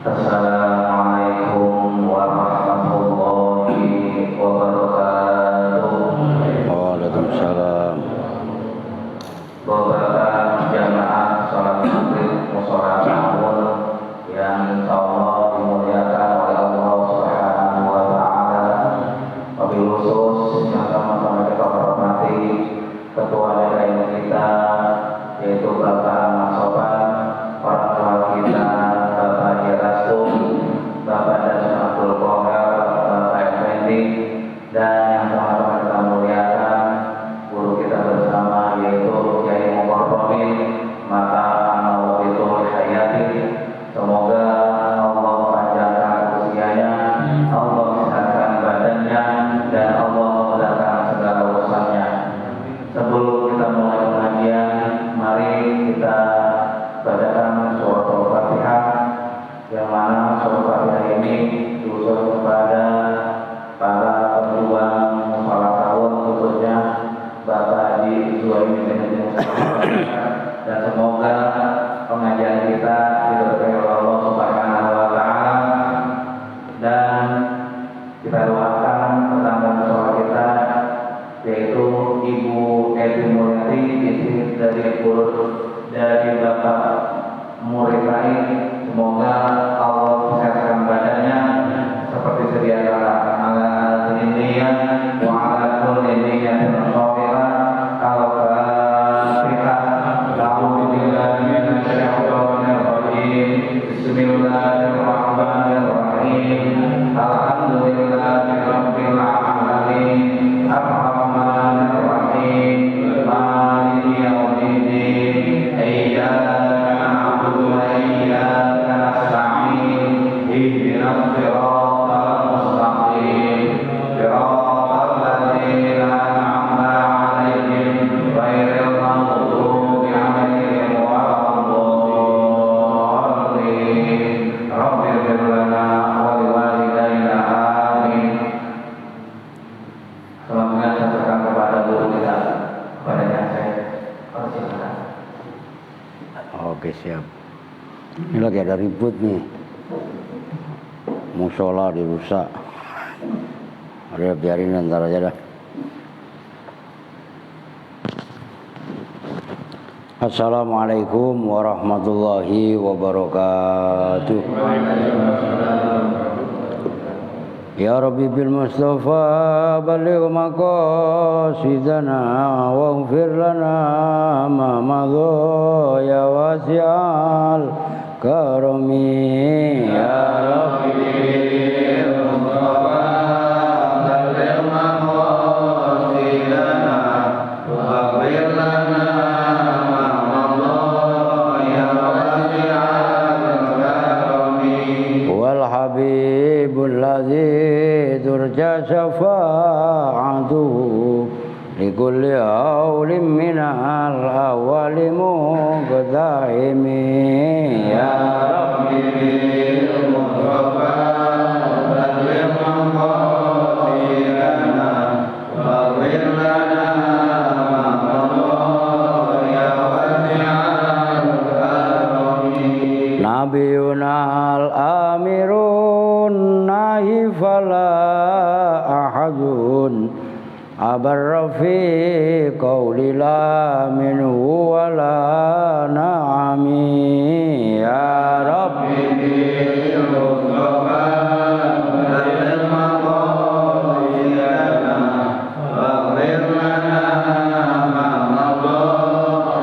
Assalamualaikum warahmatullahi wabarakatuh. Waalaikumsalam. Beberapa jamaah sholat maghrib mushola Namun yang insyaallah dimuliakan oleh Allah Subhanahu wa Ta'ala. Wabil khusus yang sama-sama kita hormati Ketua DKM kita, yaitu Bapak Ahmad Sopan, orang tua kita Bapak Haji Rastum, Bapak Dasun Abdul Qahar, Bapak Effendi, dan yang sama-sama kita muliakan guru kita bersama, yaitu Kiai Mukarramin Mata Anawabitul Hayati. Semoga Allah panjangkan usianya, Allah sehatkan badannya, dan Allah mudahkan segala urusannya. Sebelum kita mulai pengajian, mari kita bacakan surat Al-Fatihah, yang mana surat Al-Fatihah ini diusul kepada para pejuang mushola tahun, khususnya Bapak Haji Zuhaimi dan semoga pengajian kita diberkahi oleh Allah Subhanahu wa Ta'ala. Dan kita doakan tetangga mushola kita, yaitu Ibu Edi Mulyati, istri dari Bapak Murid lain. Semoga Allah sehatkan badannya seperti sedia kala. Ala al-Indiyah wa ala kulli niyatin shawira al-Fatihah. A'udzu billahi minasyaitonir rajim. Bismillahirrahmanirrahim. Alhamdulillahi rabbil alamin. Ar-Rahmanir Rahim. Maliki yaumiddin. Iyyaka na'budu wa iyyaka nasta'in. Ihdinas siratal mustaqim. Siratal ladzina an'amta 'alaihim ghairil maghdubi 'alaihim waladdallin. Rabbighfir lana wa liwalidayna amin. Selanjutnya saya serahkan kepada guru kita, kepada Syekh. Silakan. Oke, siap. Ini lagi ada ribut nih. Musola dirusak. Udah biarin ntar aja dah. Assalamualaikum warahmatullahi wabarakatuh. Ya Rabbi bil Mustafa baligh maqasidana waghfir lana ma madha ya wasi'al karami. Ya Rabbi bil Mustafa baligh maqasidana waghfir lana ma madha ya wasi'al karami. Wal habibul ladzi turja syafa'atuhu likulli awlim minal awali muqta'imi. Ya Rabbi bil Mustafa baligh maqasidana waghfir lana ma madha ya wasi'al karami. Nabiyuna al-amirun nahi fala ahadun abarra fi qawli la minhu wa la na'ami. Ya Rabbi bil Mustafa baligh maqasidana waghfir lana ma madha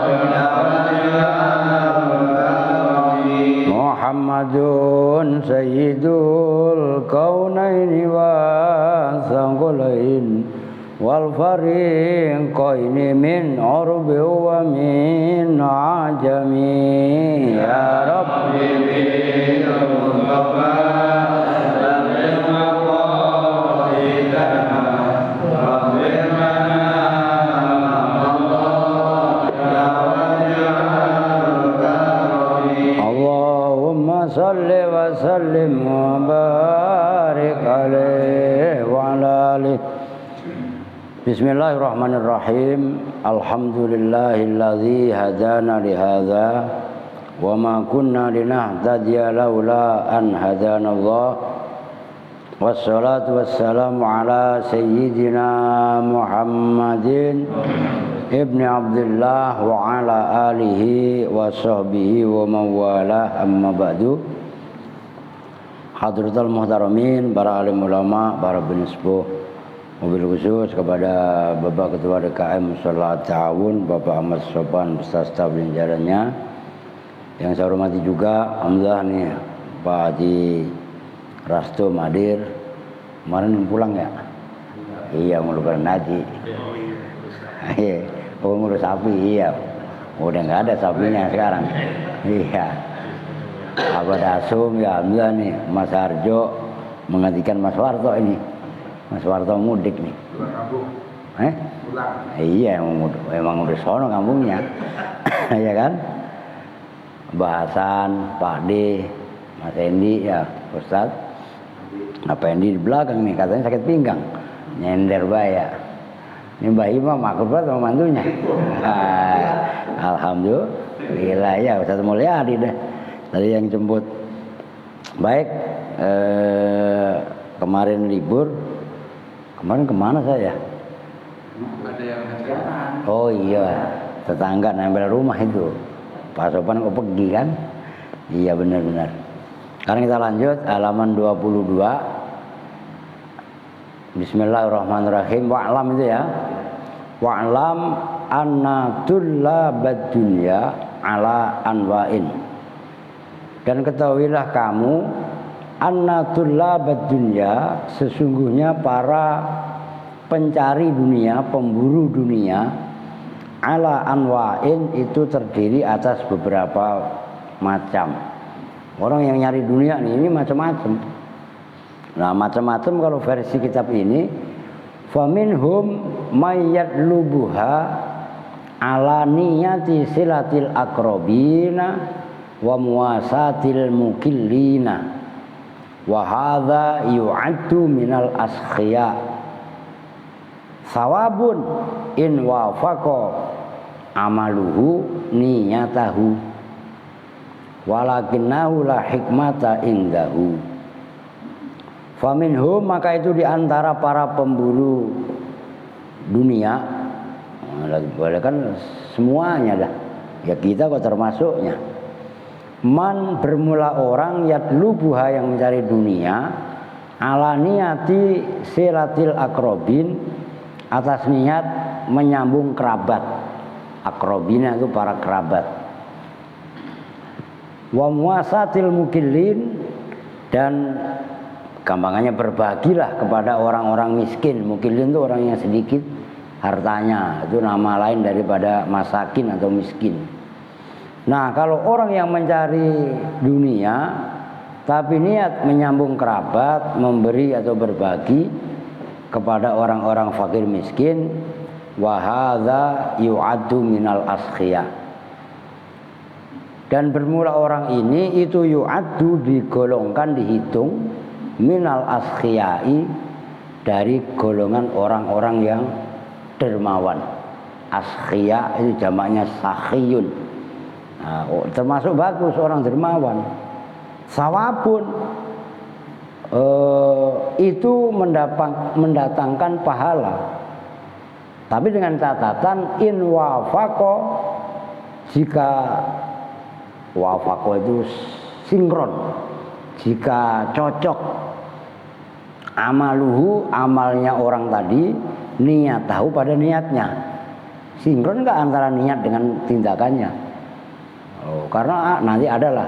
ya wasi'al karami. Muhammadun sayyidul kaunaini wa sanqulain wal fariqaini min urbi wa min ajami. Ya Rabbi bil Mustafa baligh maqasidana waghfir lana ma madha ya wasi'al karami. Allahumma salli wa sallim wa barik alaihi wa ala alihi. Bismillahirrahmanirrahim. Alhamdulillahilladzi hadana lihadza wa ma kunna linahtadiya laula an hadanallah. Wassalatu wassalamu ala sayyidina Muhammadin ibni Abdullah wa ala alihi wa sahbihi wa mawalah, amma ba'du. Hadratul muhtaramin, para alim ulama, para penisbuh, mobil khusus kepada Bapak Ketua DKM Mushola Ta'awun, Bapak Ahmad Sopan beserta staf jajarannya. Yang saya hormati juga, alhamdulillah nih Pak Haji Rasto Madir, kemarin pulang ya? Iya, ngurus haji. Iya, ngurus sapi, iya. Udah nggak ada sapinya sekarang. Iya. Abad Asum ya, alhamdulillah nih Mas Harjo menggantikan Mas Warto ini. Mas Warto mudik nih. Iya, emang udah sono kampungnya. Iya kan? Bahasan Pak D, Mas Endi ya, Ustaz. Apa Endi di belakang nih, katanya sakit pinggang, nyender baya. Ini Mbak Ima makhluk banget sama mantunya. Alhamdulillah ya, Ustaz Mulyadi deh tadi yang jemput. Baik, kemarin libur. Kemarin kemana saya? Ada yang hajatan. Oh iya, tetangga nempel rumah itu. Pak Sopan kok pergi kan? Iya benar-benar. Sekarang kita lanjut halaman 22. Bismillahirrahmanirrahim. Wa'lam itu ya. Wa'lam anna tullabad dunya ala anwa'in. Dan ketahuilah kamu anna tullabad dunya, sesungguhnya para pencari dunia, pemburu dunia, ala anwa'in itu terdiri atas beberapa macam. Orang yang nyari dunia ini macam-macam. Nah, macam-macam kalau versi kitab ini, faminhum mayyatlubuha ala niyati silatil akrobina wa muwasatil mukillina wa hadza yu'addu minal askhiya sawabun in wafaqa amaluhu niyatahu walakinnahu la hikmata indahu. Faminhum, maka itu diantara para pemburu dunia. Boleh kan semuanya dah. Ya kita kok termasuknya. Man, bermula orang yatlubuha, yang mencari dunia, ala niyati silatil akrobin, atas niat menyambung kerabat. Akrobina itu para kerabat. Wa muwasatil mukillin, dan gampangannya berbagilah kepada orang-orang miskin. Mukillin itu orang yang sedikit hartanya, itu nama lain daripada masakin atau miskin. Nah, kalau orang yang mencari dunia tapi niat menyambung kerabat, memberi atau berbagi kepada orang-orang fakir miskin, wa hadza yu'addu minal askhiya. Dan bermula orang ini itu yu'addu, digolongkan, dihitung, minal askhiyai, dari golongan orang-orang yang dermawan. Askhiya itu jamaknya sakhiyun. Nah, termasuk bagus orang dermawan. Sawabun, itu mendatangkan pahala. Tapi dengan catatan in wafaqo, jika wafaqo itu sinkron, jika cocok amaluhu, amalnya orang tadi, niat tahu pada niatnya, sinkron enggak antara niat dengan tindakannya. Karena nanti adalah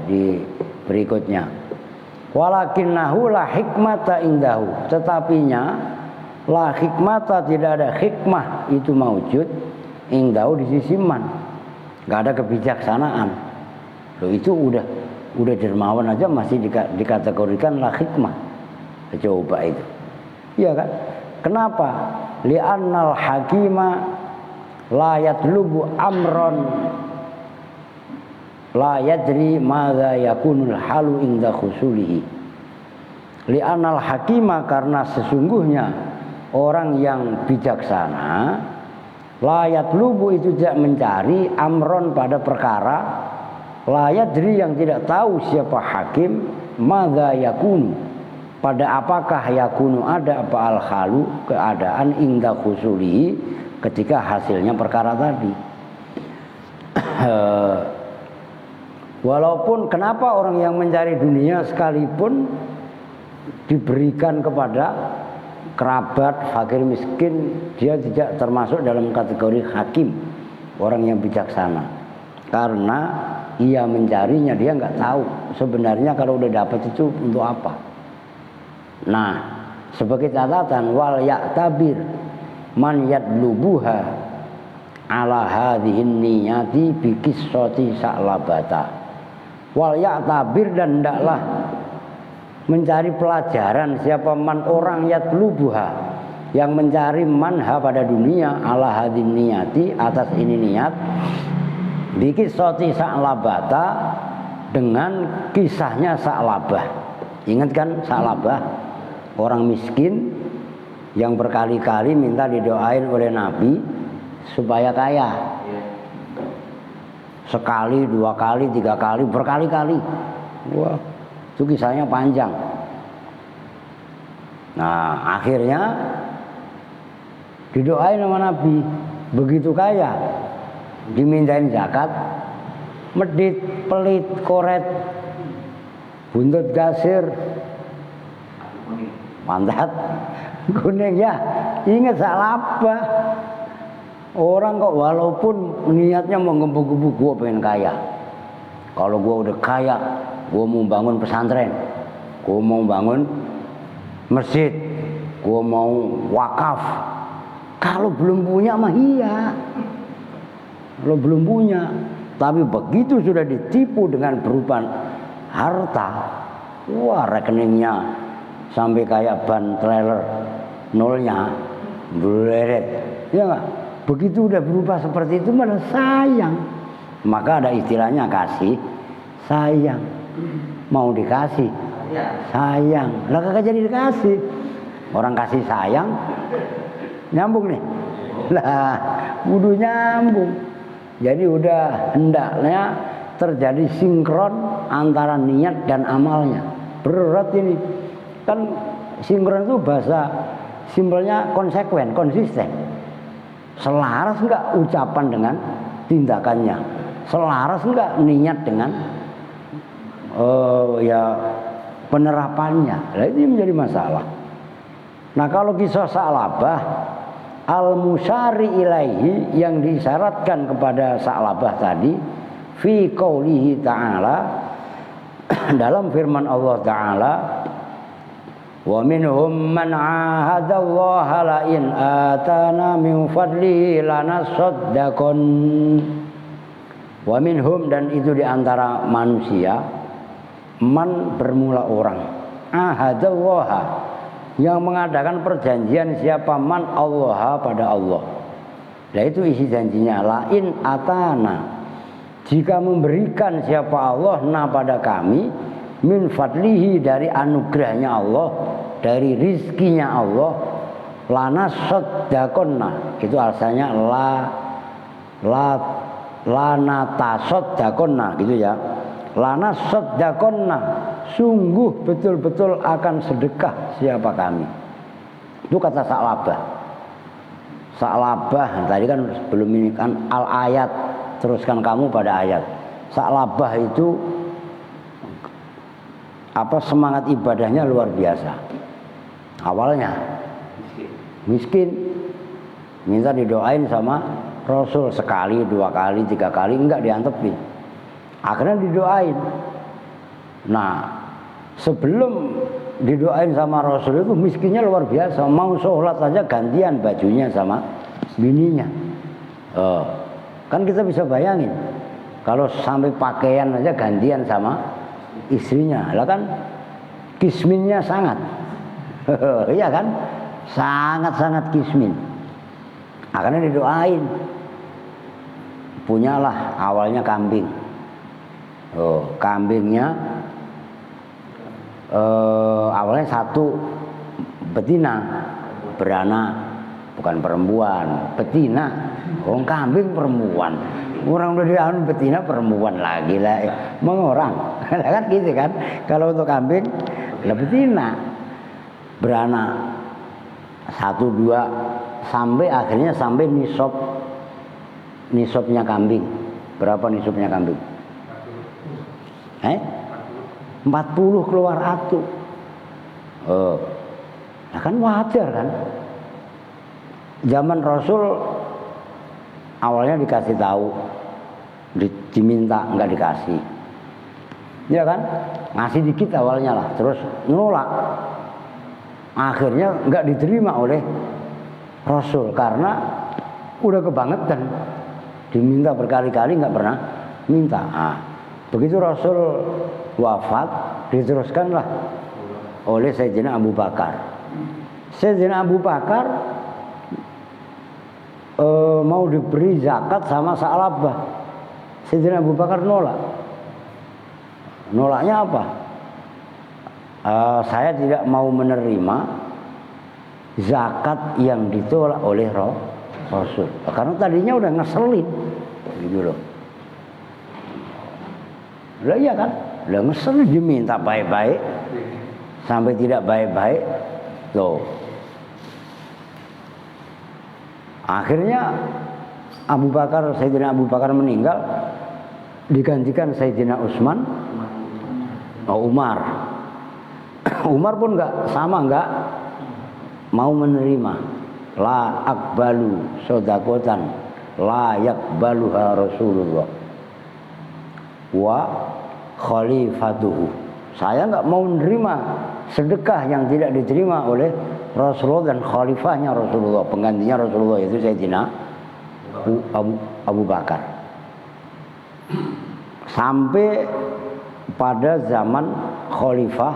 di berikutnya. Walakinnahu la hikmata indahu, tetapinya la hikmata, tidak ada hikmah itu maujud, indahu di sisi man, enggak ada kebijaksanaan. Loh, itu udah dermawan aja masih dikategorikan la hikmah. Coba itu. Iya kan? Kenapa? Li'annal hakima la yatlubu amron la yadri madza yakunul halu inda khusulihi. Li'annal hakima, karena sesungguhnya orang yang bijaksana, la yatlubu itu tidak mencari amron pada perkara, La yadri yang tidak tahu siapa hakim, madza yakunu, pada apakah yakunu ada apa al-halu, keadaan inda khusulihi, ketika hasilnya perkara tadi. Walaupun kenapa orang yang mencari dunia sekalipun diberikan kepada kerabat, fakir, miskin, dia tidak termasuk dalam kategori hakim, orang yang bijaksana, karena ia mencarinya, dia nggak tahu sebenarnya kalau udah dapat itu untuk apa. Nah, sebagai catatan, wal ya'tabir man yadlubuha ala hadhihin niyati bi qissati sa'labata. Wal ya'tabir, dan hendaklah mencari pelajaran siapa man orang yadlubuha yang mencari manha pada dunia ala hadhin niyati, atas ini niat, bi qissati sa'labata, dengan kisahnya Sa'labah. Ingat kan Sa'labah, orang miskin yang berkali-kali minta didoain oleh Nabi supaya kaya. Sekali, dua kali, tiga kali, berkali-kali. Wah, itu kisahnya panjang. Nah, akhirnya didoain sama Nabi, begitu kaya, dimintain zakat, medit, pelit, koret, buntut gasir, pantat kuning, ya. Ingat Sa'labah. Orang kok walaupun niatnya mau gebuk-gebuk, gue pengen kaya. Kalau gue udah kaya, gue mau bangun pesantren, gue mau bangun masjid, gue mau wakaf. Kalau belum punya mah iya. Kalau belum punya, tapi begitu sudah ditipu dengan berupa harta, wah rekeningnya sampai kayak ban trailer, nolnya bleret, ya nggak? Begitu udah berubah seperti itu malah sayang. Maka ada istilahnya kasih sayang. Mau dikasih sayang, lah kagak jadi dikasih. Orang kasih sayang nyambung nih, lah kudu nyambung. Jadi udah hendaknya terjadi sinkron antara niat dan amalnya. Berat ini kan, sinkron itu bahasa simpelnya konsekuen, konsisten. Selaras enggak ucapan dengan tindakannya, selaras enggak niat dengan ya penerapannya. Nah, ini menjadi masalah. Nah, kalau kisah Sa'labah al-musyari ilaihi, yang disyaratkan kepada Sa'labah tadi, fi qaulihi ta'ala, dalam firman Allah Ta'ala, wa minhum man 'ahadallaha la in atana min fadlihi lanasaddaqun. Wa minhum, dan itu diantara manusia, man bermula orang, ahadallaha, yang mengadakan perjanjian siapa man Allah, pada Allah. Nah, itu isi janjinya, la in atana, jika memberikan siapa Allah na pada kami, min fadlihi, dari anugerahnya Allah, dari rizkinya Allah, lana soddakonna, itu asalnya lana tasoddakonna gitu ya. Lana soddakonna, sungguh betul-betul akan sedekah siapa kami. Itu kata Sa'labah. Sa'labah tadi kan sebelum ini kan al ayat, teruskan kamu pada ayat. Sa'labah itu apa, semangat ibadahnya luar biasa. Awalnya miskin, minta didoain sama Rasul sekali, dua kali, tiga kali, enggak diantepin. Akhirnya didoain. Nah, sebelum didoain sama Rasul itu miskinnya luar biasa. Mau sholat aja gantian bajunya sama bininya. Kan kita bisa bayangin, kalau sampai pakaian aja gantian sama istrinya, lah kan kisminnya sangat. Iya kan, sangat-sangat kismin. Akhirnya didoain, punyalah awalnya kambing. Kambingnya awalnya satu betina, beranak, bukan perempuan, betina. Kambing perempuan, Orang udah dianu betina perempuan lagi lah, mengorang, kan gitu kan? Kalau untuk kambing, lah betina beranak 1, 2 sampai akhirnya sampai nisabnya kambing. Berapa nisabnya kambing? 40 keluar atu. Nah kan wajar kan? Zaman Rasul awalnya dikasih tahu, diminta nggak dikasih, ya kan? Ngasih dikit awalnya lah, terus nolak. Akhirnya nggak diterima oleh Rasul karena udah kebangetan, diminta berkali-kali nggak pernah minta. Begitu Rasul wafat, diteruskanlah oleh Sayyidina Abu Bakar. Sayyidina Abu Bakar mau diberi zakat sama Sa'labah. Sayyidina Abu Bakar nolak. Nolaknya apa? Saya tidak mau menerima zakat yang ditolak oleh Rasul. Karena tadinya udah ngeselin, gitu loh. Lah iya kan? Lah ngeselin diminta baik-baik sampai tidak baik-baik, loh. Akhirnya Sayyidina Abu Bakar meninggal, digantikan Sayyidina Umar. Umar pun nggak mau menerima. La akbalu sodakotan la yakbaluha Rasulullah wa khalifatuhu. Saya nggak mau menerima sedekah yang tidak diterima oleh Rasulullah dan khalifahnya Rasulullah, penggantinya Rasulullah, yaitu Sayyidina Abu Bakar. Sampai pada zaman Khalifah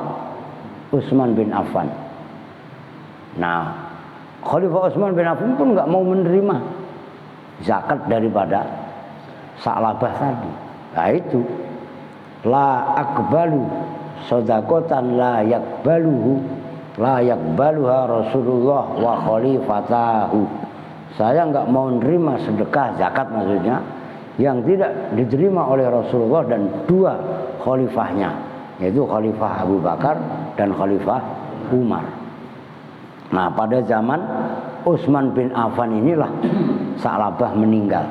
Utsman bin Affan. Nah, Khalifah Utsman bin Affan pun nggak mau menerima zakat daripada Sa'labah tadi. Nah itu, la akbalu sodakotan la yakbaluha Rasulullah wa khalifatahu. Saya nggak mau menerima sedekah zakat maksudnya yang tidak diterima oleh Rasulullah dan 2 khalifahnya, yaitu Khalifah Abu Bakar dan Khalifah Umar. Nah pada zaman Utsman bin Affan inilah Sa'labah meninggal.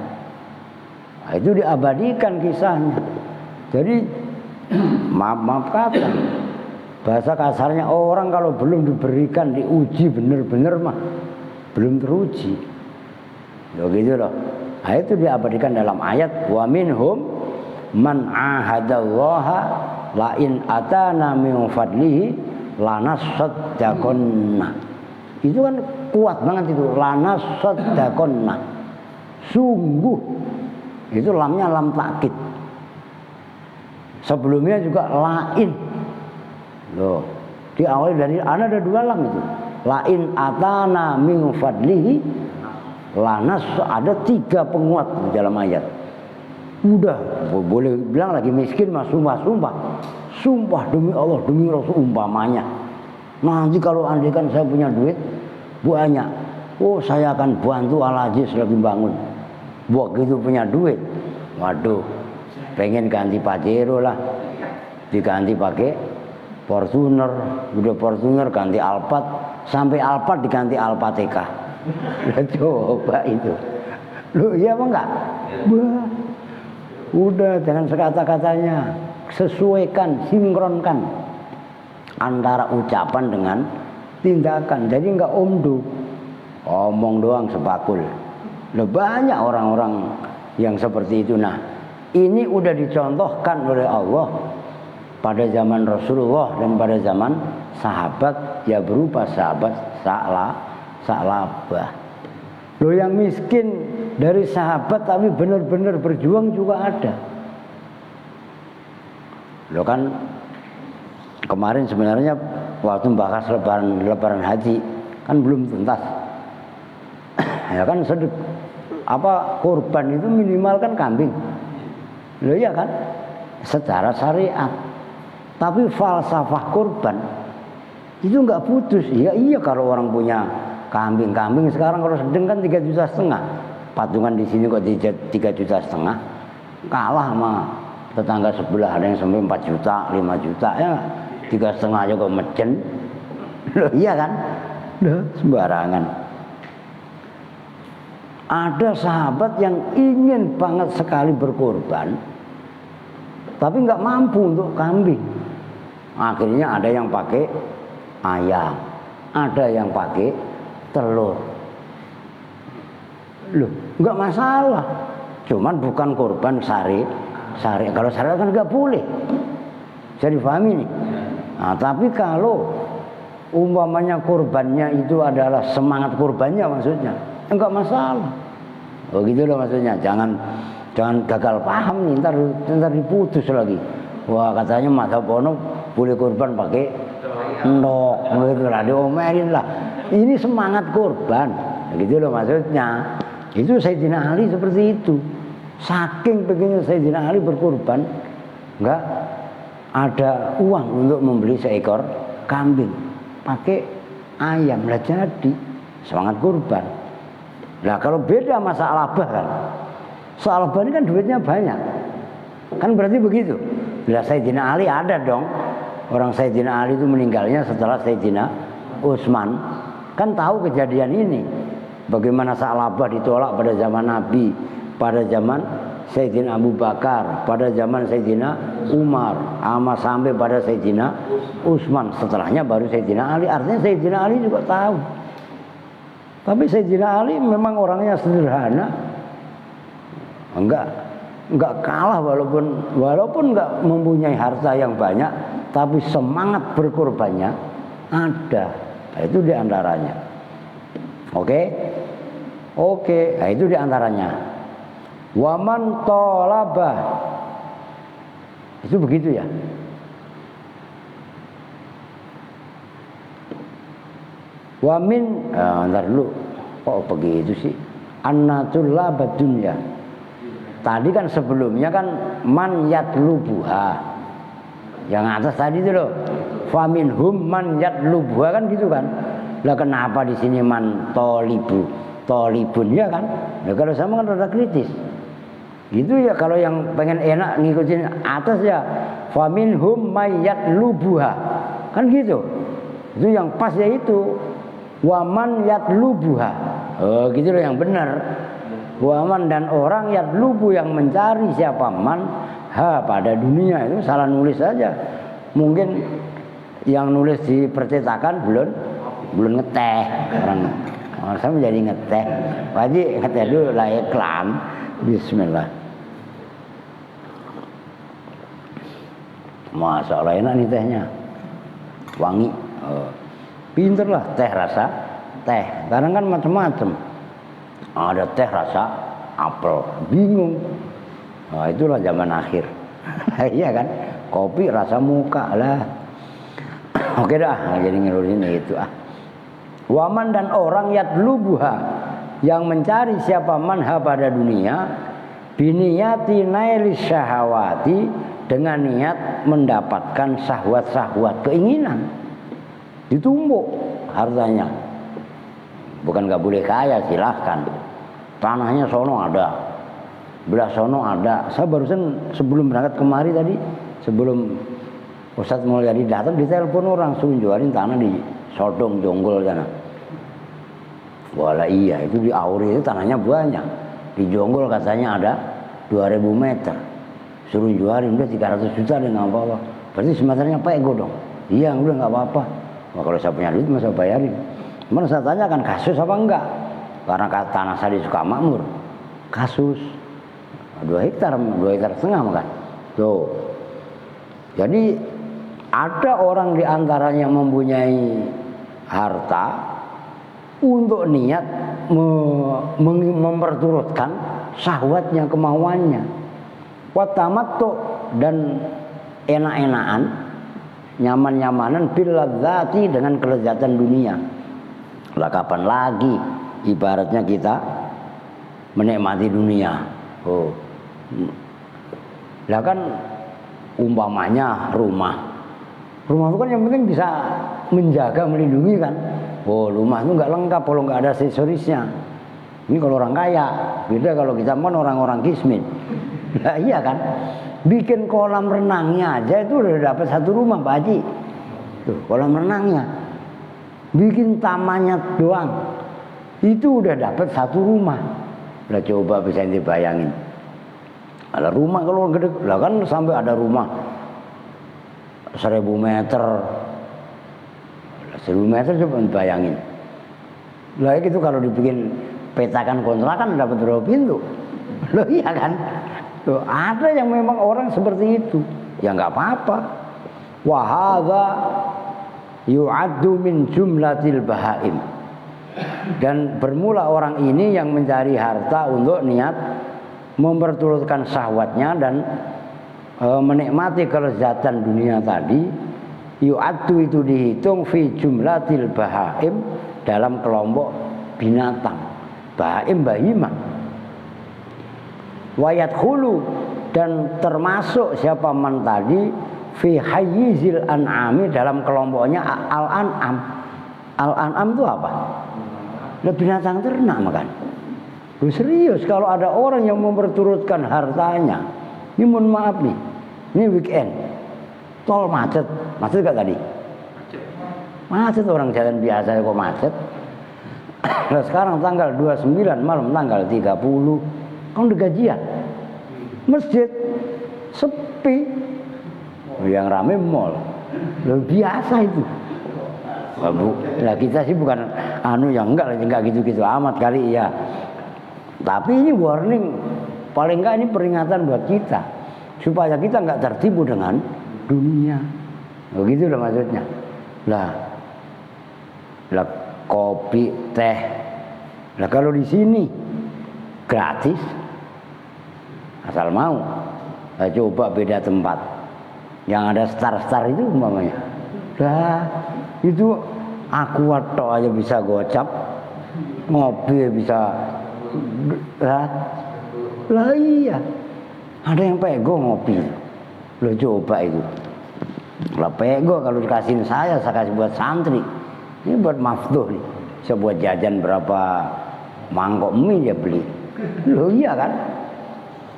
Nah, itu diabadikan kisahnya. Jadi maaf kata, bahasa kasarnya orang kalau belum diberikan diuji benar-benar mah belum teruji. Begitu loh. Nah, itu diabadikan dalam ayat wa minhum man ahadallaha la in atana min fadlihi lanasaddaqonna. Itu kan kuat banget itu, lanasaddaqonna. Sungguh itu lamnya lam takkid. Sebelumnya juga lain. Loh, diawali dari ada 2 lam itu. Lain atana min fadlihi lanas, ada 3 penguat di dalam ayat. Udah boleh bilang lagi miskin mas, sumpah demi Allah, demi Rasul umpamanya. Nanti kalau andaikan saya punya duit banyak, saya akan bantu Al-Aziz lagi bangun. Begitu punya duit, waduh, pengen ganti Pajero lah, diganti pakai Fortuner, udah Fortuner ganti Alphard, sampai Alphard diganti Alphateka. Coba itu, lu iya apa enggak? Udah dengan sekata-katanya, sesuaikan, sinkronkan antara ucapan dengan tindakan. Jadi enggak omong doang sepakul. Banyak orang-orang yang seperti itu. Nah, ini udah dicontohkan oleh Allah pada zaman Rasulullah dan pada zaman sahabat, ya berupa sahabat Sa'labah. Loh yang miskin dari sahabat tapi benar-benar berjuang juga ada. Loh kan kemarin sebenarnya waktu bahas lebaran haji kan belum tuntas. Ya kan kurban itu minimal kan kambing. Loh iya kan? Secara syariat. Tapi falsafah kurban itu enggak putus. Iya kalau orang punya kambing sekarang kalau sedang kan 3,5 juta. patungan di sini kok 3,5 juta, kalah sama tetangga sebelah, ada yang sampai 4 juta, 5 juta ya, 3,5 aja kok mecen. Loh iya kan? Loh, sembarangan. Ada sahabat yang ingin banget sekali berkorban, tapi nggak mampu untuk kambing. Akhirnya ada yang pakai ayam, ada yang pakai telur. Loh, nggak masalah. Cuman bukan korban syari. Kalau syari kan nggak boleh. Bisa dipahami nih. Nah, tapi kalau umpamanya korbannya itu adalah semangat korbannya maksudnya, enggak masalah. Oh gitu loh maksudnya. Jangan gagal paham nih, ntar diputus lagi. Wah katanya mazhab ono boleh korban pakai endok, gitu lah, diomelin lah. Ini semangat korban, gitu loh maksudnya. Itu Sayyidina Ali seperti itu. Saking pengennya Sayyidina Ali berkorban, enggak ada uang untuk membeli seekor kambing, pakai ayam lah jadi semangat kurban. Nah kalau beda sama Sa'labah kan, Sa'labah ini kan duitnya banyak, kan berarti begitu. Nah Sayyidina Ali ada dong, orang Sayyidina Ali itu meninggalnya setelah Sayyidina Utsman, kan tahu kejadian ini, bagaimana Sa'labah ditolak pada zaman Nabi, pada zaman Sayyidina Abu Bakar, pada zaman Sayyidina Umar, sampai pada Sayyidina Utsman, setelahnya baru Sayyidina Ali. Artinya Sayyidina Ali juga tahu. Tapi Sayyidina Ali memang orangnya sederhana, enggak kalah walaupun enggak mempunyai harta yang banyak, tapi semangat berkorbannya ada. Nah, itu diantaranya. Oke, nah, itu diantaranya. Waman tolabah, itu begitu ya. Wamin, ntar dulu, kok begitu sih? Annatul labad dunya. Tadi kan sebelumnya kan man yatlubuha, yang atas tadi itu loh. Faminhum man yatlubuha kan gitu kan. Lah kenapa di sini man tolibun ya kan? Nah, kalau sama kan rada kritis. Gitu ya, kalau yang pengen enak ngikutin atas ya faminhum mayyat lubuha kan gitu. Itu yang pas ya itu waman yatlubuha. Oh gitu loh yang benar. Waman dan orang yatlubu yang mencari siapa man pada dunia. Itu salah nulis saja. Mungkin yang nulis di percetakan belum ngeteh orang saya menjadi ngeteh. Wajib ngeteh dulu lah iklan. Bismillah. Masya Allah enak nih tehnya, wangi. Pinter lah teh rasa teh. Sekarang kan macam-macam. Ada teh rasa apel, bingung. Nah, itulah zaman akhir. Iya kan? Kopi rasa muka lah. Oke dah, jadi ngelurin itu ah. Waman dan orang yatlubuha yang mencari siapa manha pada dunia biniyati nailis syahawati dengan niat mendapatkan syahwat-syahwat keinginan, ditumbuk hartanya. Bukan gak boleh kaya, silahkan. Tanahnya sono ada, belah sono ada. Saya barusan sebelum berangkat kemari tadi, sebelum Ustadz Mulyadi datang, ditelepon orang suruh jualin tanah di Sodong Jonggol sana. Wala iya, itu di Auri itu tanahnya banyak. Di Jonggol katanya ada 2000 meter. Suruh jualin udah 300 juta dan nggak apa-apa. Berarti semeternya pego dong. Iya udah nggak apa-apa. Wah, kalau saya punya duit masa bayarin. Cuman saya tanyakan kasus apa enggak? Karena tanah saya di Sukamakmur. Kasus 2 hektar setengah makan. Tuh. Jadi ada orang di antaranya mempunyai harta untuk niat memperturutkan syahwatnya, kemauannya. Watamattu dan enak-enakan, nyaman-nyamanan bil ladzati dengan kelezatan dunia. Lah kapan lagi ibaratnya kita menikmati dunia? Oh. Lah kan umpamanya rumah itu kan yang penting bisa menjaga, melindungi kan. Oh rumah itu nggak lengkap kalau nggak ada aksesorisnya. Ini kalau orang kaya, beda kalau kita kan orang-orang kismin. Nah, iya kan? Bikin kolam renangnya aja itu udah dapat satu rumah Pak Haji. Tuh, kolam renangnya. Bikin tamannya doang. Itu udah dapat satu rumah. Lah coba bisa dibayangin. Ada rumah kalau gede, lah kan sampai ada rumah 1000 meter. 1000 meter coba bayangin. Lah itu kalau dibikin petakan kontrakan dapat berapa pintu? Loh iya kan? Tuh, ada yang memang orang seperti itu. Ya enggak apa-apa. Wa hadza yu'addu min jumlatil bahaim. Dan bermula orang ini yang mencari harta untuk niat memperturutkan syahwatnya dan menikmati kelezatan dunia tadi. Yu'addu itu dihitung fi jumlatil bahaim, dalam kelompok binatang. Bahaim bahimah. Wayat hulu, dan termasuk siapa man tadi fi hayyizil an'ami, dalam kelompoknya al-an'am. Al-an'am itu apa? Nah, binatang ternak makan. Serius kalau ada orang yang memperturutkan hartanya. Ini mohon maaf nih. Ini weekend. Tol macet. Macet gak tadi? Macet, orang jalan biasa kok macet. Nah, sekarang tanggal 29 malam tanggal 30 kan udah gajian. Masjid sepi. Yang rame mall. Loh, biasa itu. Nah, kita sih bukan yang enggak gitu-gitu amat kali ya. Tapi ini warning, paling enggak ini peringatan buat kita supaya kita enggak tertipu dengan dunia. Begitu lah maksudnya. Lah kopi, teh. Lah kalau di sini gratis, asal mau. Nah, coba beda tempat. Yang ada star-star itu umpamanya. Lah itu aku tok aja bisa gocap, ngopi bisa. Lah iya. Ada yang pego ngopi. Lo coba itu. Lah pego kalau dikasihin saya kasih buat santri. Ini buat maftuh nih. Bisa buat jajan berapa mangkok mie dia beli. Loh iya kan?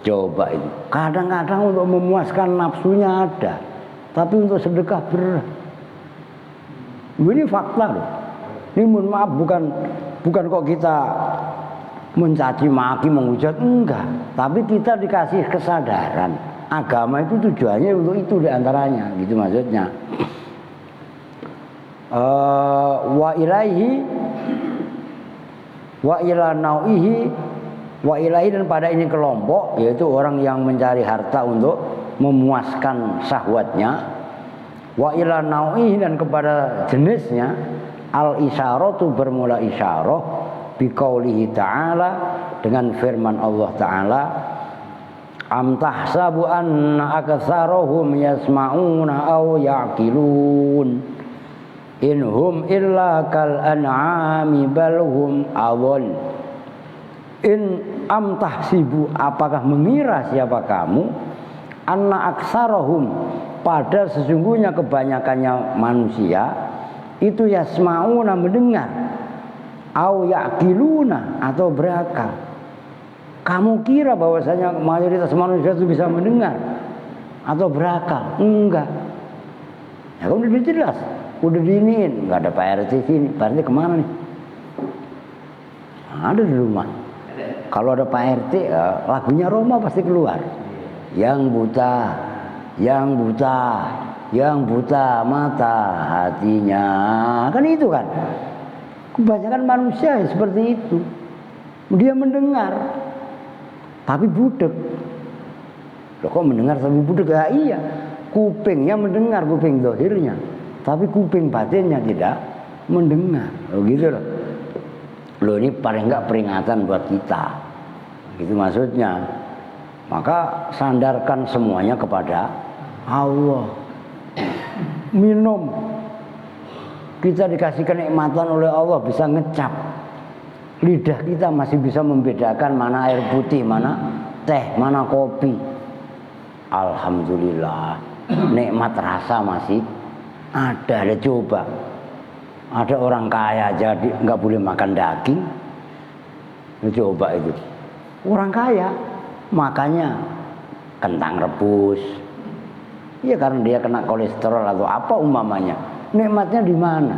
Coba itu. Kadang-kadang untuk memuaskan nafsunya ada, tapi untuk sedekah berat. Ini fakta loh. Ini mohon maaf bukan kok kita mencaci maki menghujat, enggak. Tapi kita dikasih kesadaran. Agama itu tujuannya untuk itu diantaranya, gitu maksudnya. Wa ilaihi wa ila nau'ihi wa ilaihi, dan pada ini kelompok, yaitu orang yang mencari harta untuk memuaskan syahwatnya. Wa ila nau'ihi, dan kepada jenisnya. Al isyaratu, bermula isyarah biqaulihi ta'ala, dengan firman Allah ta'ala, am tahsabu anna aktsarahum yasma'una aw ya'qilun in hum illa kal an'ami bal hum adall. In am tahsibu, apakah mengira siapa kamu, anna aktsarahum, pada sesungguhnya kebanyakannya manusia itu yasma'una, mendengar, au ya'qiluna, atau berakal. Kamu kira bahwasanya mayoritas manusia itu bisa mendengar atau berakal? Enggak. Ya kan udah jelas, udah diiniin, enggak ada Pak RT sini. Pak RT kemana nih? Ada di rumah. Kalau ada Pak RT, lagunya Roma pasti keluar. Yang buta, yang buta, yang buta mata hatinya, kan itu kan. Kebanyakan manusia ya seperti itu. Dia mendengar, tapi budek. Loh, kok mendengar tapi budek? Ya iya, kupingnya mendengar, kuping zahirnya, tapi kuping batinnya tidak mendengar. Loh gitu loh. Loh, ini paling enggak peringatan buat kita. Gitu maksudnya. Maka sandarkan semuanya kepada Allah. Minum, kita dikasih kenikmatan oleh Allah, bisa ngecap. Lidah kita masih bisa membedakan mana air putih, mana teh, mana kopi. Alhamdulillah, nikmat rasa masih ada. Coba, ada orang kaya jadi nggak boleh makan daging, Coba itu. Orang kaya makanya kentang rebus. Ya karena dia kena kolesterol atau apa umpamanya. Nikmatnya di mana?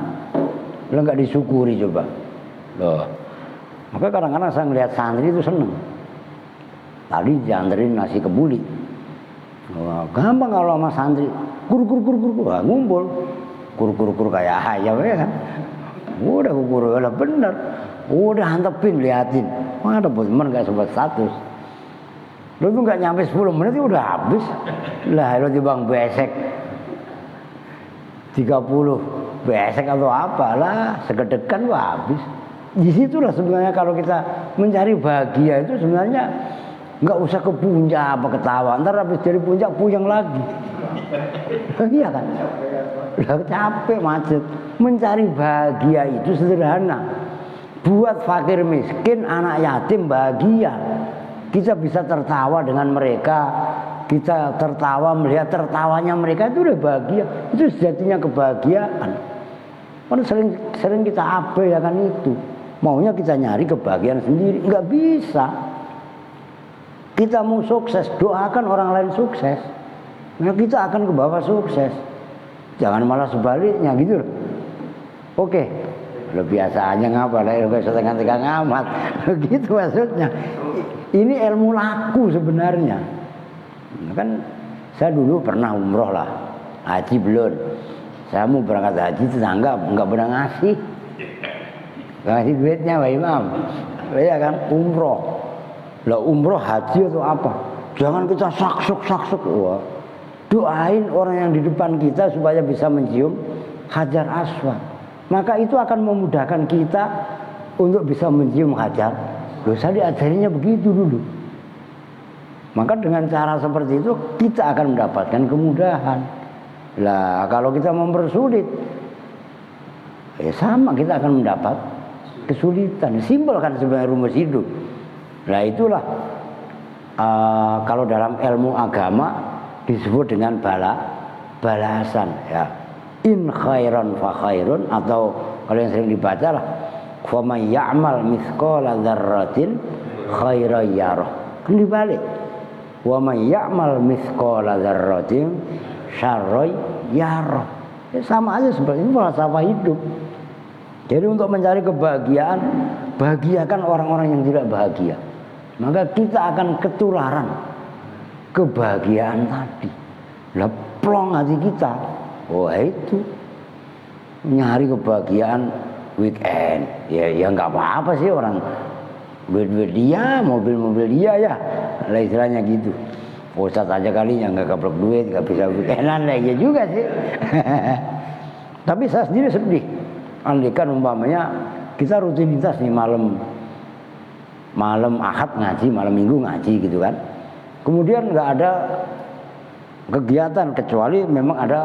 Lo nggak disyukuri coba. Loh. Maka kadang-kadang saya ngelihat santri itu seneng. Tadi dianterin nasi kebuli. Wah, gampang kalau sama santri. Kur wah, ngumpul. Kur kayak ayam ya kan. Udah kur lah bener. Udah hantepin liatin. Wah, ada teman gak sempat status. Lo tuh nggak nyampe 10 menit udah habis. Lah lo dibang besek 30 besek atau apalah segedekan lo habis. Disitulah sebenarnya kalau kita mencari bahagia itu sebenarnya nggak usah ke puncak apa ketawa. Ntar habis dari puncak puyeng lagi. Iya kan? Udah capek macet. Mencari bahagia itu sederhana. Buat fakir miskin, anak yatim bahagia. Kita bisa tertawa dengan mereka, kita tertawa melihat tertawanya mereka itu udah bahagia. Itu sejatinya kebahagiaan. Kan sering kita abaikan itu. Maunya kita nyari kebahagiaan sendiri, nggak bisa. Kita mau sukses, doakan orang lain sukses. Nah kita akan ke bawah sukses. Jangan malah sebaliknya gitu loh. Oke, lo biasa aja ngapa lah, lo setengah-tengah ngamat. Gitu maksudnya. Ini ilmu laku sebenarnya. Kan saya dulu pernah umroh lah, haji belum. Saya mau berangkat haji, tetangga nggak pernah ngasih duitnya Pak Imam. Ya kan umroh. Lah umroh haji atau apa? Jangan kita saksuk. Wah. Doain orang yang di depan kita supaya bisa mencium Hajar Aswad. Maka itu akan memudahkan kita untuk bisa mencium Hajar. Loh, saya diajarinya begitu dulu. Maka dengan cara seperti itu kita akan mendapatkan kemudahan. Lah kalau kita mempersulit, ya sama kita akan mendapat kesulitan. Simpel kan sebenarnya rumus hidup. Nah itulah kalau dalam ilmu agama disebut dengan balasan ya. In khairan fa khairun, atau kalau yang sering dibaca lah wa may ya'mal mithqala dzarratin khairan yarah. Kembali balik. Wa may ya'mal mithqala dzarratin syarran yarah. Ya, sama aja seperti itu falsafah hidup. Jadi untuk mencari kebahagiaan, bahagiakan orang-orang yang tidak bahagia. Maka kita akan ketularan kebahagiaan tadi. Lah plong hati kita. Wah itu nyari kebahagiaan weekend. Ya nggak apa-apa sih, orang duit dia, mobil dia ya. Lah istilahnya gitu. Ustadz aja kalinya nggak keblok duit, nggak bisa weekendan lah ya juga sih. Tapi saya sendiri sedih. Andaikan umpamanya kita rutinitas nih malam Ahad ngaji, malam Minggu ngaji gitu kan. Kemudian nggak ada kegiatan kecuali memang ada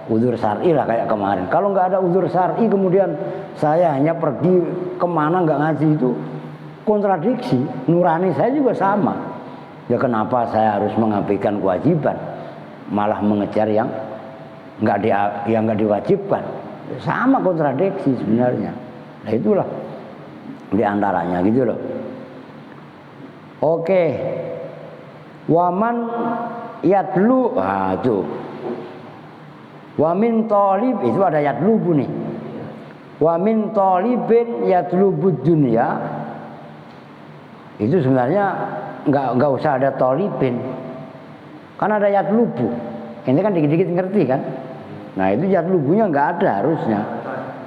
udzur syar'i lah kayak kemarin. Kalau nggak ada udzur syar'i kemudian saya hanya pergi kemana nggak ngaji, itu kontradiksi. Nurani saya juga sama. Ya kenapa saya harus mengabaikan kewajiban, malah mengejar yang nggak diwajibkan? Sama kontradiksi sebenarnya. Nah itulah diantaranya gitu loh. Oke. Waman yatlu, tuh. Wamin talib, itu ada yatlubu nih. Wamin talibin yatlubud dunya. Itu sebenarnya nggak usah ada talibin. Kan ada yatlubu. Ini kan dikit-dikit ngerti kan? Nah itu yatlubunya nggak ada harusnya.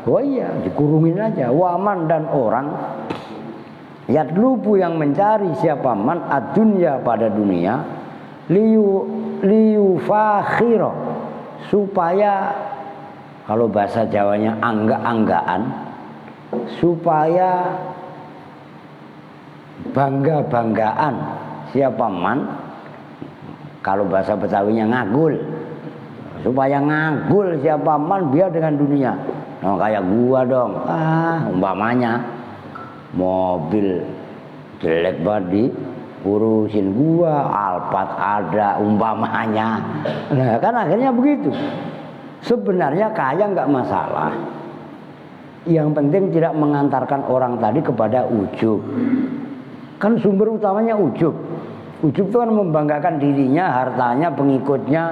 Oh iya, dikurungin aja. Waman dan orang yatlubu yang mencari siapa man ad-dunya pada dunia liyu fakhiro, supaya kalau bahasa Jawanya angga-anggaan, supaya bangga-banggaan siapa man, kalau bahasa Betawinya ngagul, supaya ngagul siapa man biar dengan dunia. Nah kayak gua dong, umpamanya mobil jelek banget urusin gua, Alphard ada umpamanya. Nah kan akhirnya begitu. Sebenarnya kaya nggak masalah. Yang penting tidak mengantarkan orang tadi kepada ujub. Kan sumber utamanya ujub. Ujub itu kan membanggakan dirinya, hartanya, pengikutnya,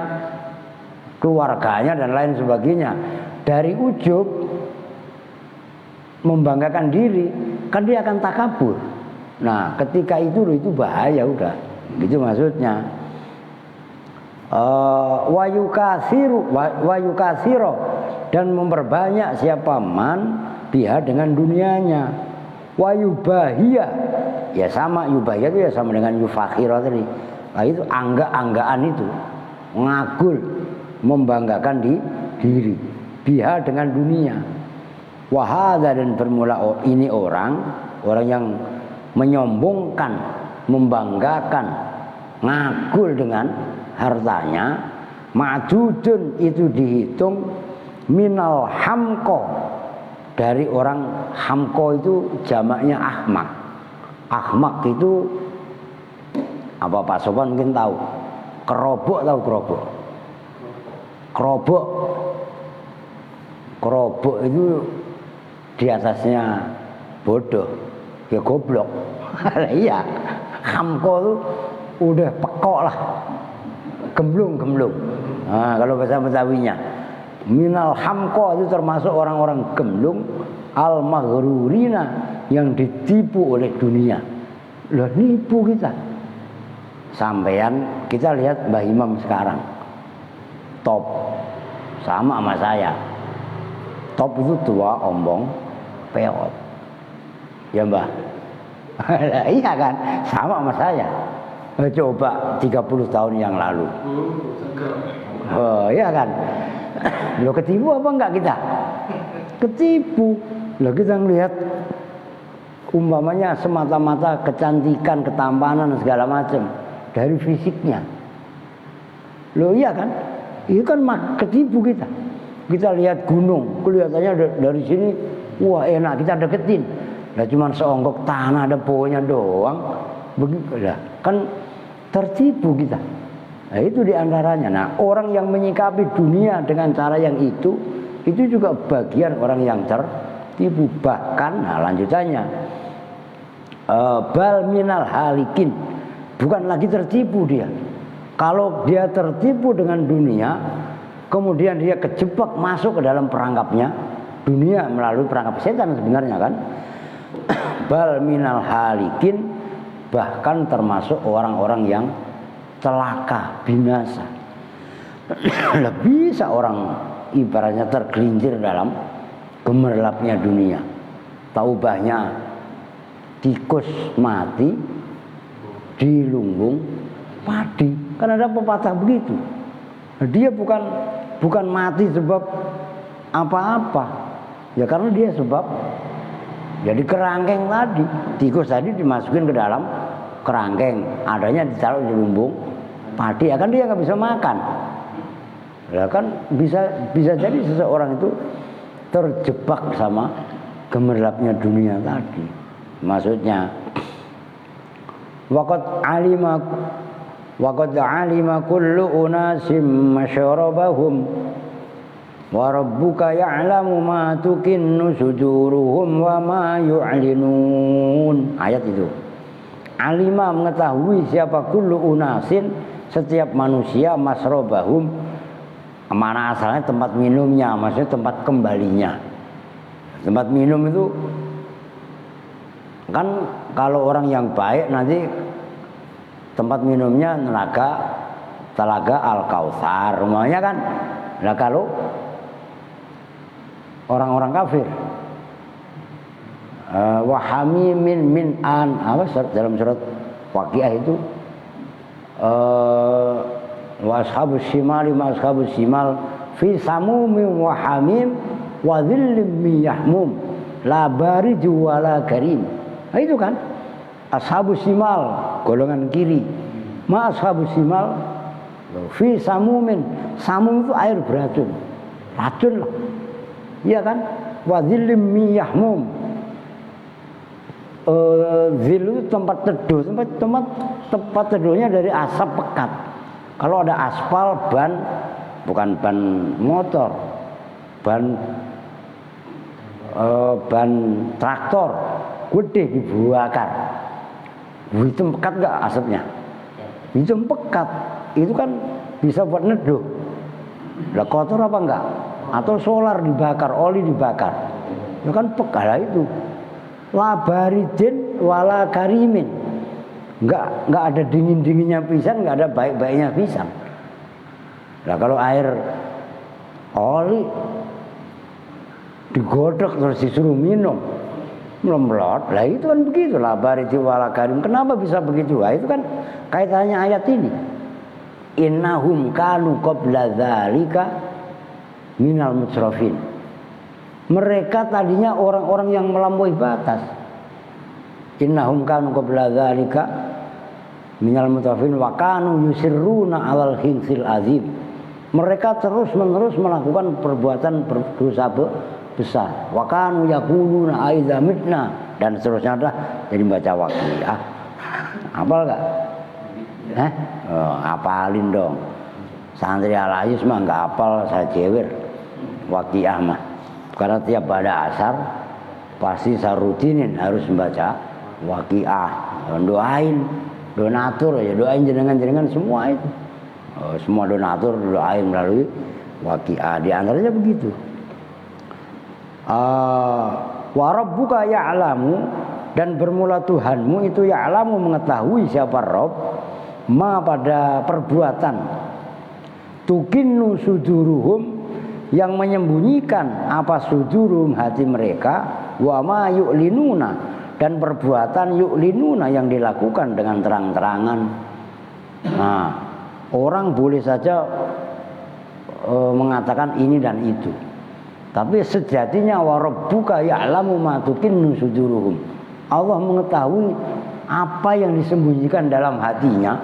keluarganya dan lain sebagainya. Dari ujub membanggakan diri, kan dia akan takabur. Nah, ketika itu bahaya udah. Gitu maksudnya. Wayukasiro dan memperbanyak siapa man biha dengan dunianya. Wayubahia ya sama, yubahia itu ya sama dengan yufakhiro tadi. Nah, itu angga-anggaan itu ngagul, membanggakan diri biha dengan dunia. Wahada dan bermula ini orang yang menyombongkan, membanggakan, ngagul dengan hartanya. Ma'dudun itu dihitung minal hamko, dari orang hamko itu jamaknya ahmak. Ahmak itu apa, Pak Sopan mungkin tahu. Kerobok, tahu kerobok? Kerobok itu di atasnya bodoh, ya goblok. Iya, hamko itu udah pekok lah, gemblung. Nah, kalau bahasa Betawinya, minal hamko itu termasuk orang-orang gemblung, al maghrurina yang ditipu oleh dunia. Loh, nipu kita. Sampean kita lihat Mbah Imam sekarang, top sama saya. Top itu tua, ombong, peot. Ya Mbah. Iya kan, sama saya. Coba 30 tahun yang lalu. Oh iya kan. Lo ketipu apa enggak kita? Ketipu. Lo kita ngelihat umpamanya semata-mata kecantikan, ketampanan segala macam dari fisiknya. Lo iya kan? Itu kan ketipu kita. Kita lihat gunung, kelihatannya dari sini, wah enak, kita deketin. Lah cuma seonggok tanah ada pohonnya doang. Begitu lah, kan tertipu kita. Nah, itu diantaranya. Nah, orang yang menyikapi dunia dengan cara yang itu juga bagian orang yang tertipu. Bahkan, nah lanjutannya, bal minal halikin, bukan lagi tertipu dia. Kalau dia tertipu dengan dunia, kemudian dia kejebak masuk ke dalam perangkapnya dunia melalui perangkap setan sebenarnya kan. Bal minal halikin, bahkan termasuk orang-orang yang celaka, binasa. Bisa orang ibaratnya tergelincir dalam gemerlapnya dunia. Taubahnya tikus mati di lumbung padi. Kan ada pepatah begitu. Dia bukan mati sebab apa-apa. Ya karena dia sebab jadi kerangkeng tadi. Tikus tadi dimasukin ke dalam kerangkeng, adanya ditaruh di lumbung padi, akan dia nggak bisa makan. Ya kan bisa jadi seseorang itu terjebak sama gemerlapnya dunia tadi. Maksudnya waqad alima kullu unasim masyrabahum wa rabbuka ya'lamu ma tukinnu suduruhum wa ma yu'linun. Ayat itu. Alima mengetahui siapa kullu unasin, setiap manusia, masrobahum, mana asalnya tempat minumnya, maksudnya tempat kembalinya. Tempat minum itu kan kalau orang yang baik nanti tempat minumnya telaga Al-Kautsar rumahnya kan. Nah kalau orang-orang kafir wahamimin min an, apa dalam surat Waqiah itu wa ashabus shimali ma ashabus shimal fi samumin wa hamim wa dhillim min yahmum la bariju wala karim. Nah itu kan ashabus shimal, golongan kiri. Ma ashabus shimal fi samumin, samum itu air beracun, racun lah. Iya kan? Wa dhillim min yahmum. Zil itu tempat teduh, tempat teduhnya dari asap pekat. Kalau ada aspal, ban, bukan ban motor, ban traktor, gede dibakar. Hitam pekat nggak asapnya? Hitam pekat. Itu kan bisa buat neduh. Lah kotor apa enggak? Atau solar dibakar, oli dibakar. Ya kan pekat lah itu. La baridin wala karimin. Enggak ada dingin-dinginnya pisan, enggak ada baik-baiknya pisan. Lah kalau air oli digodok terus disuruh minum melemlot, lah itu kan begitu lah bariti wala karim. Kenapa bisa begitu? Lah itu kan kaitannya ayat ini. Innahum kanu qabla dzalika minal mutsrafin. Mereka tadinya orang-orang yang melampaui batas. Innahum kanu qabla dzalika minal mutsrafin wa kanu yusirruna 'alal khinsil azim. Mereka terus-menerus melakukan perbuatan dosa besar. Wa kanu yaquluna aidza mitna, dan seterusnya dah jadi baca waqiah. Hafal enggak? Hafalin dong. Santri Al-Ayus mah enggak hafal, saya jewer. Waqiah mah. Karena tiap pada asar pasti saya rutinin harus membaca waqiah. Doain donatur ya, doain jenengan-jenengan semua itu. Semua donatur doain melalui waqiah. Di antaranya begitu. Wa rabbuka ya'lamu, dan bermula Tuhanmu itu ya'lamu mengetahui siapa Rabb ma pada perbuatan tukinnu suduruhum yang menyembunyikan apa sudurum hati mereka, wa ma yu'linuna, dan perbuatan yu'linuna yang dilakukan dengan terang-terangan. Nah, orang boleh saja mengatakan ini dan itu, tapi sejatinya wa rabbuka ya'lamu ma tukinnu suduruhum. Allah mengetahui apa yang disembunyikan dalam hatinya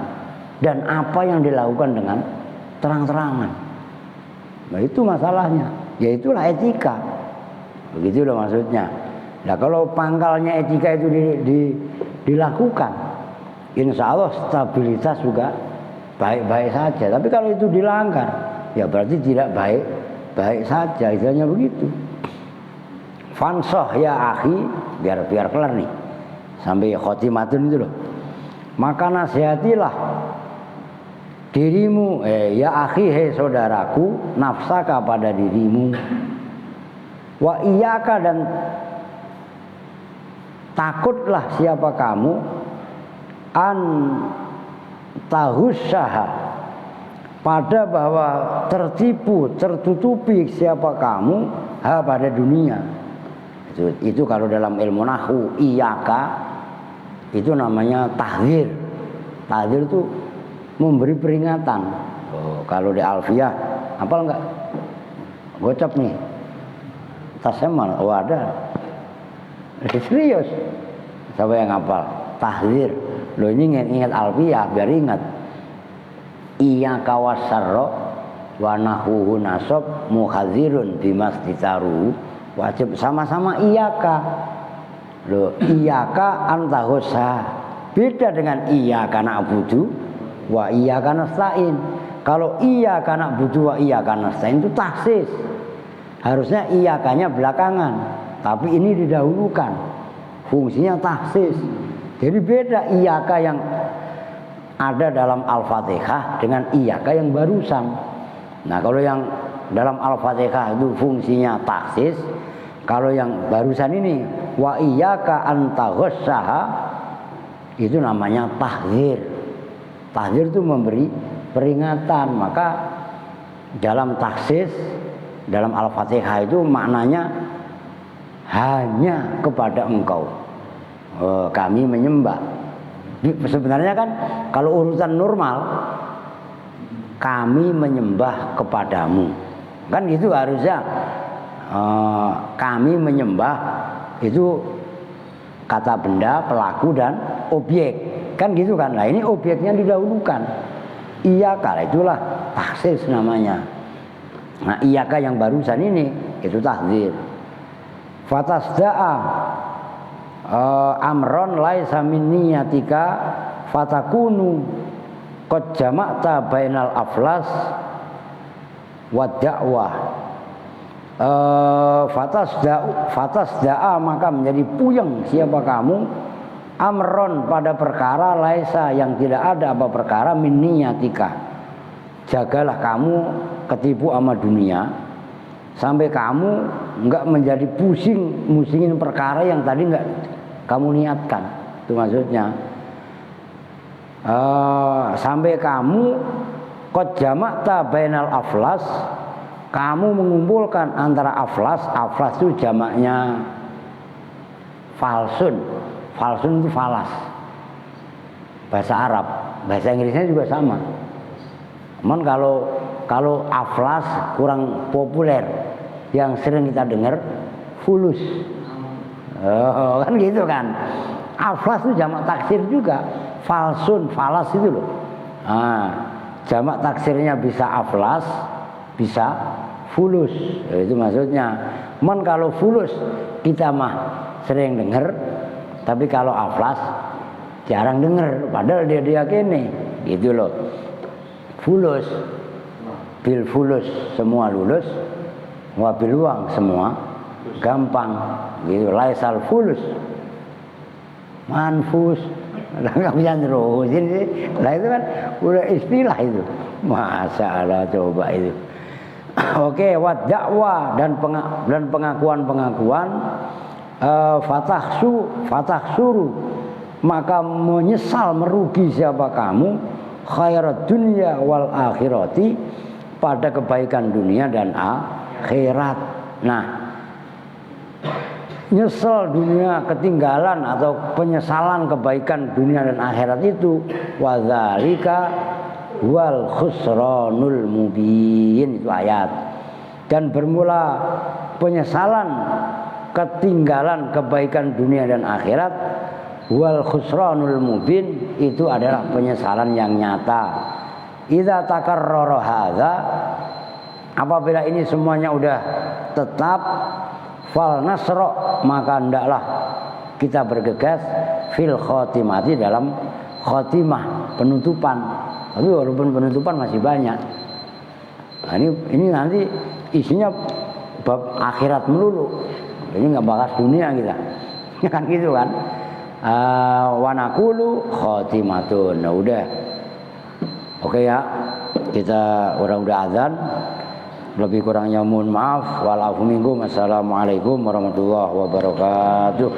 dan apa yang dilakukan dengan terang-terangan. Nah itu masalahnya, yaitulah etika. Begitu loh maksudnya. Nah kalau pangkalnya etika itu dilakukan, insya Allah stabilitas juga baik-baik saja. Tapi kalau itu dilanggar, ya berarti tidak baik saja. Istilahnya begitu. Fansoh ya akhi, biar kelar nih sampai khotimatun itu loh. Maka nasihatilah dirimu, ya akhi, hei saudaraku, nafsaka pada dirimu, wa iyaka, dan takutlah siapa kamu, an tahussaha, pada bahwa tertipu, tertutupi siapa kamu, ha pada dunia. Itu kalau dalam ilmu nahwu, iyaka itu namanya tahdzir. Tahdzir itu memberi peringatan. Kalau di Alfiyah, hafal enggak? Gocap nih. Tasnya mana? Oh ada. Serius. Siapa yang hafal? Tahdzir. Loh ini ingat Alfiyah, biar ingat. Iyaka wasarra wa nahwuhu nasab muhadzirun bimastitaru. Wajib sama-sama iyaka. Loh, iyaka antahosa. Beda dengan iyaka na'budu wa iyaka nasta'in. Kalau iyaka na'budu wa iyaka nasta'in itu tahsis. Harusnya iyakanya belakangan, tapi ini didahulukan. Fungsinya tahsis. Jadi beda iyaka yang ada dalam Al-Fatihah dengan iyaka yang barusan. Nah, kalau yang dalam Al-Fatihah itu fungsinya tahsis. Kalau yang barusan ini wa iyyaka antaghassaha itu namanya tahdzir. Tahdzir itu memberi peringatan. Maka dalam tahsis, dalam Al-Fatihah itu maknanya hanya kepada engkau kami menyembah. Sebenarnya kan kalau urusan normal kami menyembah kepadamu, kan gitu harusnya. Kami menyembah itu kata benda, pelaku, dan objek, kan gitu kan. Nah ini objeknya didahulukan. Iyaka, itulah tahsis namanya. Nah iyaka yang barusan ini itu tahdzir. Fatasda'a amron laisa min niyatika fatakunu qad jama'ta bainal aflas wa da'wah. Fatasda'a, maka menjadi puyeng siapa kamu amron pada perkara laisa yang tidak ada apa perkara min niyatika. Jagalah kamu ketipu sama dunia sampai kamu enggak menjadi musingin perkara yang tadi enggak kamu niatkan. Itu maksudnya. Sampai kamu qad jama'ta bainal aflas, kamu mengumpulkan antara aflas itu jamaknya falsun itu falas bahasa Arab, bahasa Inggrisnya juga sama. Cuman kalau aflas kurang populer, yang sering kita dengar fulus. Kan gitu kan. Aflas itu jamak taksir juga, falsun, falas itu loh. Jamak taksirnya bisa aflas, bisa fulus. Itu maksudnya. Men kalau fulus kita mah sering dengar, tapi kalau aflas jarang dengar. Padahal dia diyakini, gitu loh. Fulus, bil fulus semua lulus, wabil uang semua gampang. Gitu. Laisal fulus manfus, nggak bisa terusin sih. Lah itu kan udah istilah itu. Masalah coba itu. Oke, wad dakwah dan pengakuan fatah suruh maka menyesal merugi siapa kamu khairat dunya wal akhirati pada kebaikan dunia dan akhirat. Nah, nyesel dunia ketinggalan atau penyesalan kebaikan dunia dan akhirat itu wadzalika wal khusranul mubin, itu ayat. Dan bermula penyesalan ketinggalan kebaikan dunia dan akhirat wal khusranul mubin, itu adalah penyesalan yang nyata. Idza takarrara hadza, apabila ini semuanya udah tetap, fal nasra, maka hendaklah kita bergegas fil khotimati, dalam khotimah, penutupan. Tapi walaupun penutupan masih banyak. Nah, ini nanti isinya bab akhirat melulu. Ini nggak bahas dunia kita. Kan gitu kan. Wa naqulu khotimatun. Nah, udah. Oke ya. Kita udah azan. Lebih kurangnya mohon maaf. Wal afu minkum. Assalamualaikum warahmatullahi wabarakatuh.